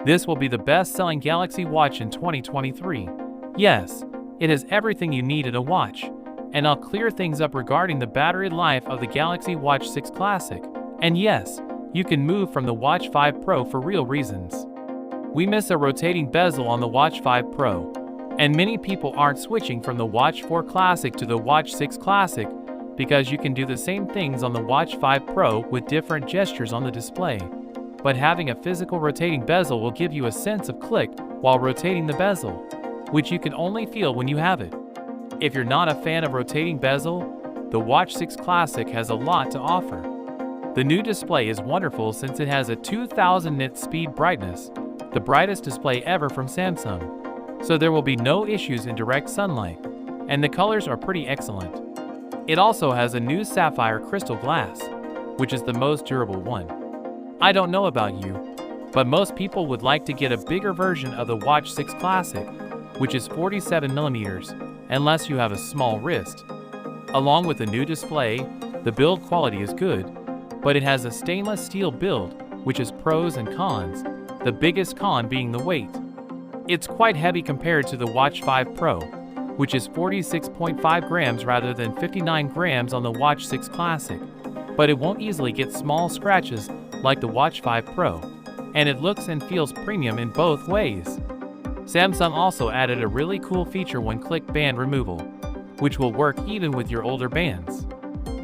This will be the best-selling Galaxy Watch in 2023. Yes, it has everything you need in a watch. And I'll clear things up regarding the battery life of the Galaxy Watch 6 Classic. And yes, you can move from the Watch 5 Pro for real reasons. We miss a rotating bezel on the Watch 5 Pro, and many people aren't switching from the Watch 4 Classic to the Watch 6 Classic because you can do the same things on the Watch 5 Pro with different gestures on the display. But having a physical rotating bezel will give you a sense of click while rotating the bezel, which you can only feel when you have it. If you're not a fan of rotating bezel, the Watch 6 Classic has a lot to offer. The new display is wonderful since it has a 2000 nit speed brightness, the brightest display ever from Samsung, so there will be no issues in direct sunlight, and the colors are pretty excellent. It also has a new sapphire crystal glass, which is the most durable one. I don't know about you, but most people would like to get a bigger version of the Watch 6 Classic, which is 47mm, unless you have a small wrist. Along with the new display, the build quality is good, but it has a stainless steel build, which is pros and cons, the biggest con being the weight. It's quite heavy compared to the Watch 5 Pro, which is 46.5 grams rather than 59 grams on the Watch 6 Classic, but it won't easily get small scratches like the Watch 5 Pro, and it looks and feels premium in both ways. Samsung also added a really cool feature one-click band removal, which will work even with your older bands.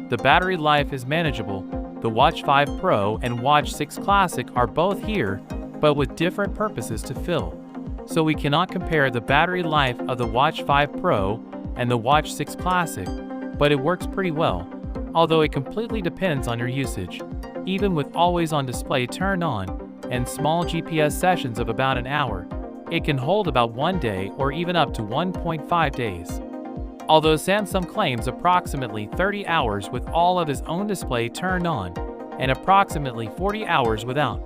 The battery life is manageable. The Watch 5 Pro and Watch 6 Classic are both here, but with different purposes to fill. So we cannot compare the battery life of the Watch 5 Pro and the Watch 6 Classic, but it works pretty well, although it completely depends on your usage. Even with always-on display turned on and small GPS sessions of about an hour, it can hold about 1 day or even up to 1.5 days. Although Samsung claims approximately 30 hours with all of its own display turned on and approximately 40 hours without,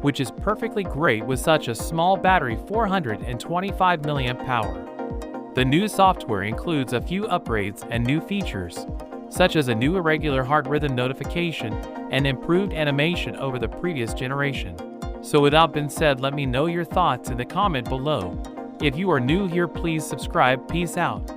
which is perfectly great with such a small battery, 425 mAh. The new software includes a few upgrades and new features, such as a new irregular heart rhythm notification and improved animation over the previous generation. So with that being said, let me know your thoughts in the comment below. If you are new here, please subscribe. Peace out.